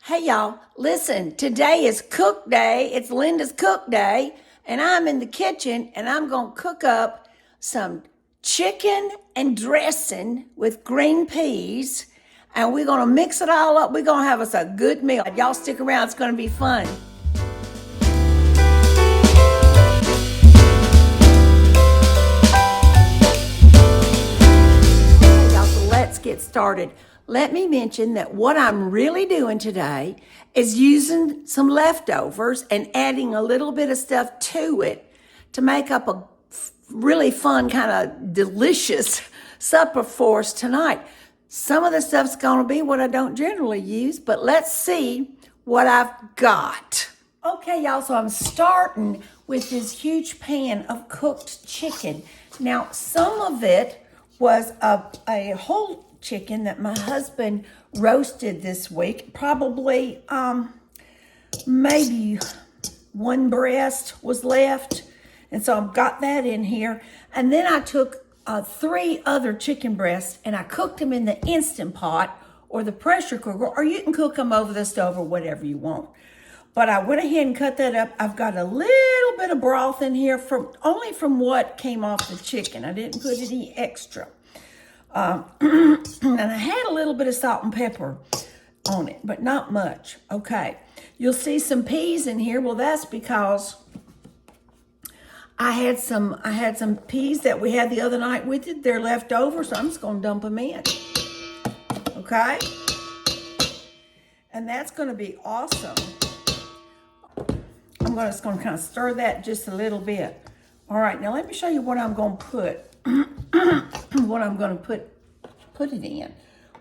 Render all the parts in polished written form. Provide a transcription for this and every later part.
Hey y'all, listen, today is cook day. It's Linda's cook day, and I'm in the kitchen and I'm gonna cook up some chicken and dressing with green peas, and we're gonna mix it all up. We're gonna have us a good meal. Y'all stick around, it's gonna be fun. Okay, y'all, so let's get started. Let me mention that what I'm really doing today is using some leftovers and adding a little bit of stuff to it to make up a really fun, kind of delicious supper for us tonight. Some of the stuff's gonna be what I don't generally use, but let's see what I've got. Okay, y'all, so I'm starting with this huge pan of cooked chicken. Now, some of it was a whole chicken that my husband roasted this week. Probably maybe one breast was left, and so I've got that in here. And then I took 3 other chicken breasts and I cooked them in the Instant Pot or the pressure cooker, or you can cook them over the stove or whatever you want. But I went ahead and cut that up. I've got a little bit of broth in here only from what came off the chicken. I didn't put any extra. And I had a little bit of salt and pepper on it, but not much. Okay, you'll see some peas in here. Well, that's because I had some peas that we had the other night with it. They're left over, so I'm just gonna dump them in. Okay, and that's gonna be awesome. I'm just gonna kind of stir that just a little bit. All right, now let me show you what I'm gonna put. What I'm going to put it in.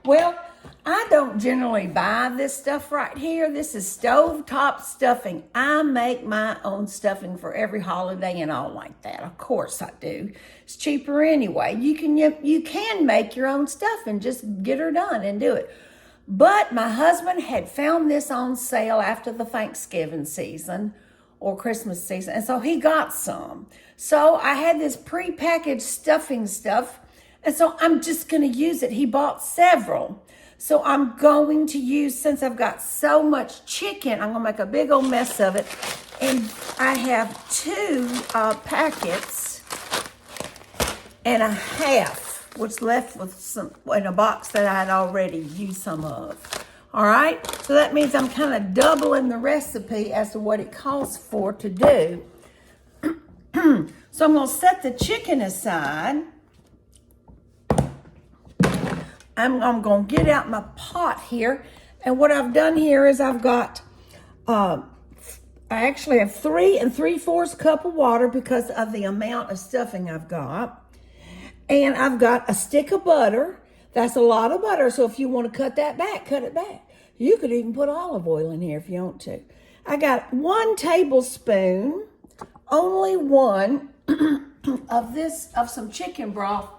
Well, I don't generally buy this stuff right here. This is stovetop stuffing. I make my own stuffing for every holiday and all like that. Of course I do. It's cheaper anyway. You can make your own stuff and just get her done and do it. But my husband had found this on sale after the Thanksgiving season or Christmas season, and so he got some. So I had this pre-packaged stuffing stuff, and so I'm just gonna use it. He bought several. So I'm going to use, since I've got so much chicken, I'm gonna make a big old mess of it. And I have 2 packets and a half, which left with some in a box that I had already used some of. All right, so that means I'm kind of doubling the recipe as to what it calls for to do. So I'm gonna set the chicken aside. I'm gonna get out my pot here. And what I've done here is I've got, I actually have 3 3/4 cup of water because of the amount of stuffing I've got. And I've got a stick of butter. That's a lot of butter, so if you want to cut that back, cut it back. You could even put olive oil in here if you want to. I got 1 tablespoon, only one, of some chicken broth,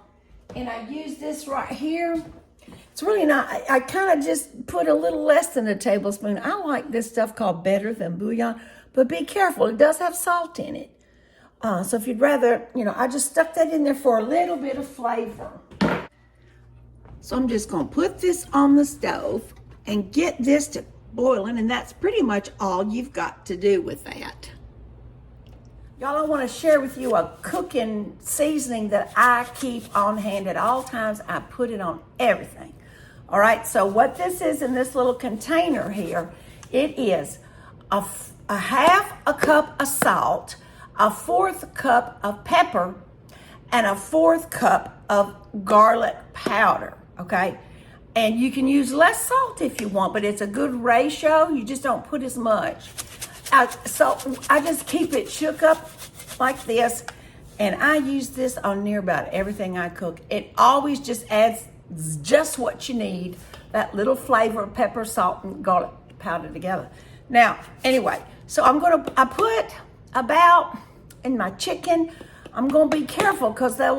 and I use this right here. It's really not, I kind of just put a little less than a tablespoon. I like this stuff called Better Than Bouillon, but be careful, it does have salt in it. So if you'd rather, I just stuck that in there for a little bit of flavor. So I'm just gonna put this on the stove and get this to boiling, and that's pretty much all you've got to do with that. Y'all, I wanna share with you a cooking seasoning that I keep on hand at all times. I put it on everything. All right, so what this is in this little container here, it is a half a cup of salt, a 1/4 cup of pepper, and a 1/4 cup of garlic powder. Okay, and you can use less salt if you want, but it's a good ratio. You just don't put as much. So I just keep it shook up like this, and I use this on near about everything I cook. It always just adds just what you need, that little flavor of pepper, salt, and garlic powder together. Now, anyway, so I put about in my chicken. I'm gonna be careful because that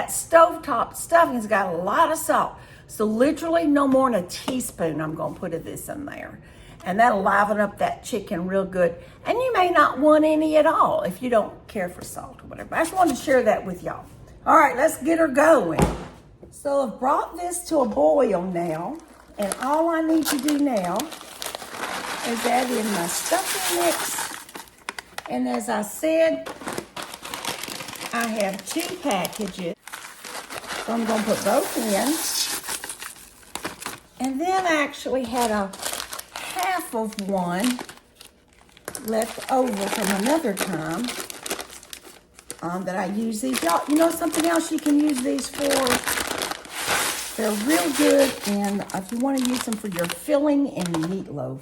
stovetop stuffing's got a lot of salt. So literally no more than a teaspoon I'm gonna put of this in there. And that'll liven up that chicken real good. And you may not want any at all if you don't care for salt or whatever. I just wanted to share that with y'all. All right, let's get her going. So I've brought this to a boil now. And all I need to do now is add in my stuffing mix. And as I said, I have 2 packages. So I'm going to put both in. And then I actually had a half of one left over from another time that I use these. Y'all, you know something else you can use these for? They're real good, and if you want to use them for your filling and meatloaf,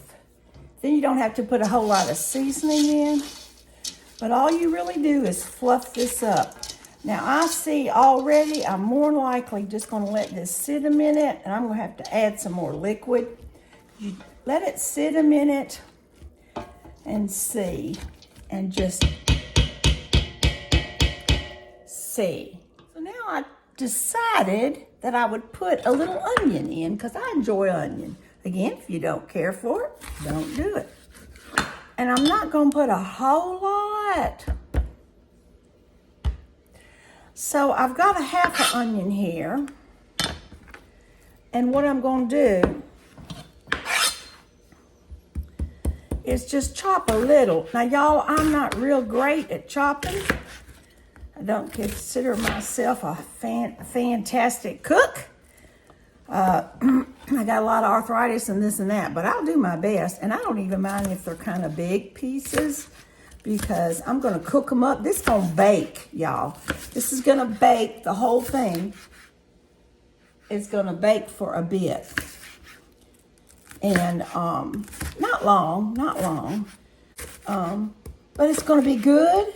then you don't have to put a whole lot of seasoning in. But all you really do is fluff this up. Now I see already I'm more than likely just going to let this sit a minute, and I'm going to have to add some more liquid. You let it sit a minute and see, and just see. So now I decided that I would put a little onion in because I enjoy onion. Again, if you don't care for it, don't do it. And I'm not going to put a whole lot. So I've got a half an onion here. And what I'm going to do is just chop a little. Now, y'all, I'm not real great at chopping. I don't consider myself a fantastic cook. I got a lot of arthritis and this and that, but I'll do my best. And I don't even mind if they're kind of big pieces because I'm going to cook them up. This is going to bake, y'all. This is going to bake. The whole thing is going to bake for a bit. And not long, but it's going to be good.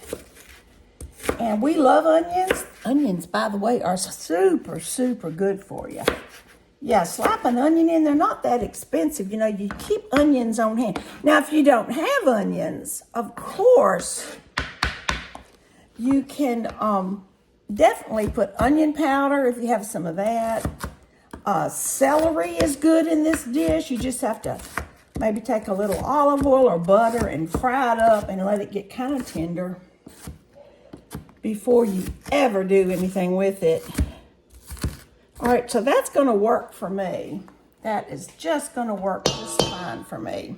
And we love onions. Onions, by the way, are super, super good for you. Yeah, slap an onion in. They're not that expensive. You know, you keep onions on hand. Now, if you don't have onions, of course, you can definitely put onion powder if you have some of that. Celery is good in this dish. You just have to maybe take a little olive oil or butter and fry it up and let it get kind of tender before you ever do anything with it. All right, so that's going to work for me. That is just going to work just fine for me.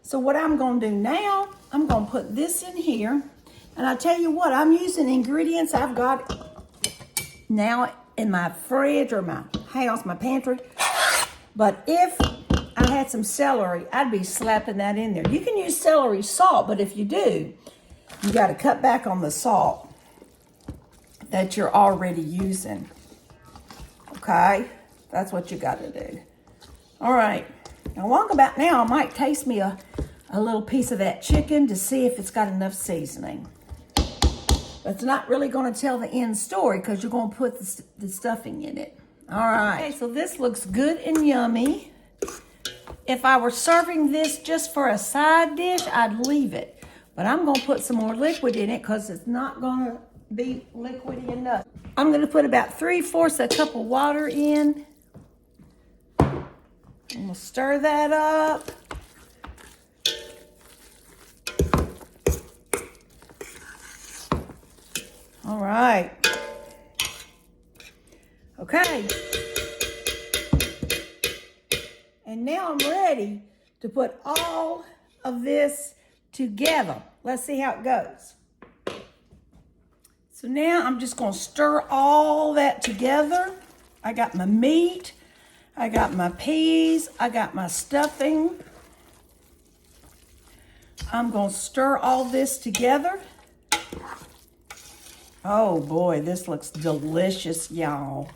So what I'm going to do now, I'm going to put this in here. And I tell you what, I'm using ingredients I've got now in my fridge or my house, my pantry. But if I had some celery, I'd be slapping that in there. You can use celery salt, but if you do, you got to cut back on the salt that you're already using. Okay? That's what you got to do. All right. Now, along about now, I might taste me a little piece of that chicken to see if it's got enough seasoning. But it's not really going to tell the end story because you're going to put the stuffing in it. All right. Okay, so this looks good and yummy. If I were serving this just for a side dish, I'd leave it. But I'm going to put some more liquid in it because it's not going to be liquidy enough. I'm going to put about 3/4 a cup of water in. I'm going to stir that up. All right. Okay. And now I'm ready to put all of this together. Let's see how it goes. So now I'm just going to stir all that together. I got my meat. I got my peas. I got my stuffing. I'm going to stir all this together. Oh boy, this looks delicious, y'all.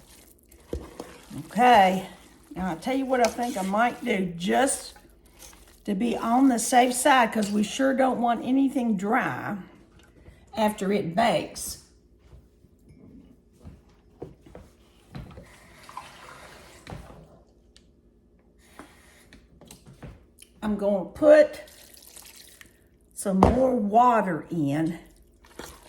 Okay, now I'll tell you what I think I might do just to be on the safe side because we sure don't want anything dry after it bakes. I'm going to put some more water in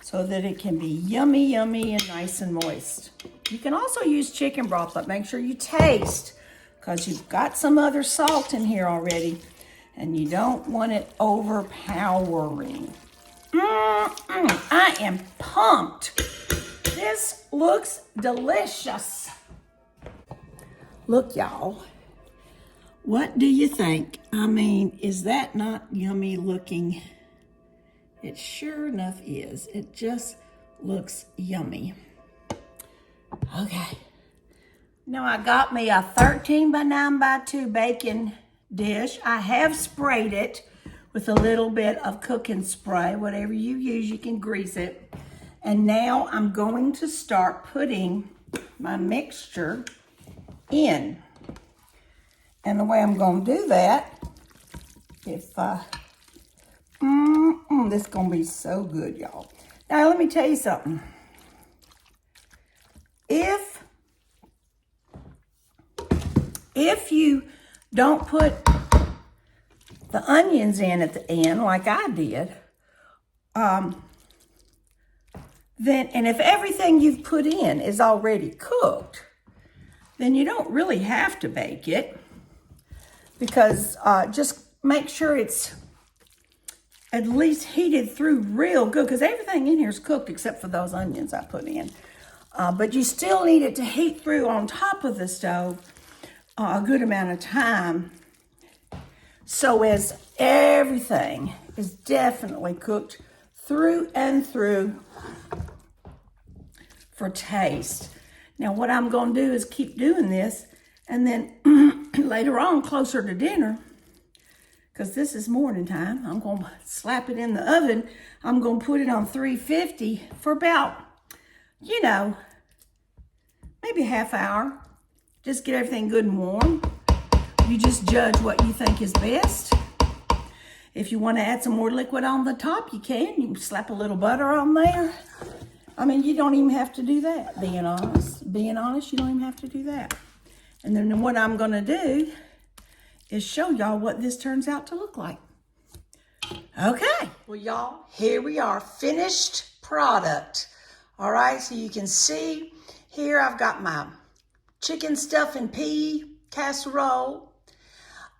so that it can be yummy, yummy, and nice and moist. You can also use chicken broth, but make sure you taste because you've got some other salt in here already and you don't want it overpowering. I am pumped. This looks delicious. Look, y'all. What do you think? I mean, is that not yummy looking? It sure enough is. It just looks yummy. Okay. Now I got me a 13 by 9 by 2 baking dish. I have sprayed it with a little bit of cooking spray. Whatever you use, you can grease it. And now I'm going to start putting my mixture in. And the way I'm going to do that, this is going to be so good, y'all. Now, let me tell you something. If you don't put the onions in at the end, like I did, then, and if everything you've put in is already cooked, then you don't really have to bake it, because just make sure it's at least heated through real good, because everything in here is cooked except for those onions I put in. But you still need it to heat through on top of the stove a good amount of time, so as everything is definitely cooked through and through for taste. Now what I'm going to do is keep doing this, and then later on, closer to dinner, because this is morning time, I'm going to slap it in the oven. I'm going to put it on 350 for about, maybe a half hour. Just get everything good and warm. You just judge what you think is best. If you want to add some more liquid on the top, you can. You can slap a little butter on there. I mean, you don't even have to do that, being honest. Being honest, you don't even have to do that. And then what I'm going to do is show y'all what this turns out to look like. Okay. Well, y'all, here we are. Finished product. All right, so you can see here I've got my chicken stuff and pea casserole.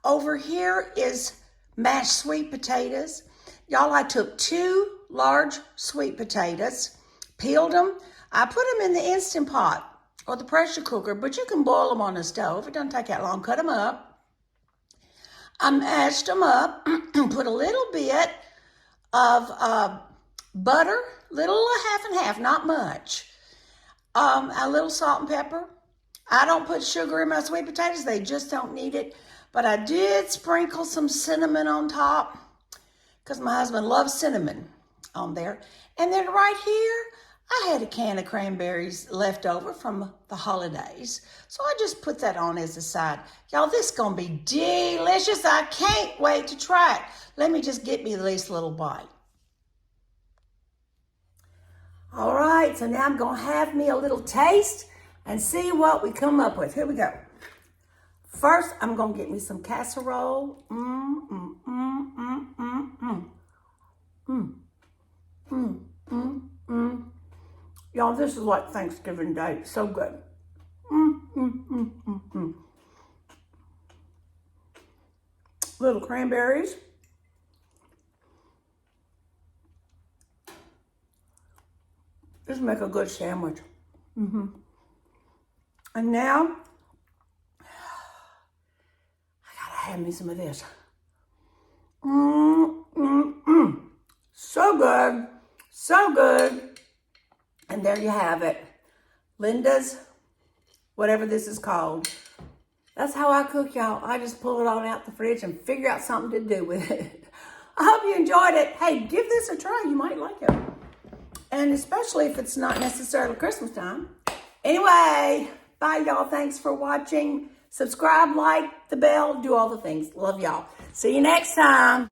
Over here is mashed sweet potatoes. Y'all, I took 2 large sweet potatoes, peeled them. I put them in the Instant Pot or the pressure cooker, but you can boil them on the stove. It doesn't take that long. Cut them up. I mashed them up, put a little bit of butter, little half and half, not much. A little salt and pepper. I don't put sugar in my sweet potatoes. They just don't need it. But I did sprinkle some cinnamon on top, because my husband loves cinnamon on there. And then right here, I had a can of cranberries left over from the holidays. So I just put that on as a side. Y'all, this is going to be delicious. I can't wait to try it. Let me just get me at least a little bite. All right, so now I'm going to have me a little taste and see what we come up with. Here we go. First, I'm going to get me some casserole. Y'all, this is like Thanksgiving Day. It's so good. Little cranberries. This make a good sandwich. And now, I gotta have me some of this. So good, so good. And there you have it. Linda's, whatever this is called. That's how I cook, y'all. I just pull it all out the fridge and figure out something to do with it. I hope you enjoyed it. Hey, give this a try. You might like it. And especially if it's not necessarily Christmas time. Anyway, bye, y'all. Thanks for watching. Subscribe, like the bell, do all the things. Love y'all. See you next time.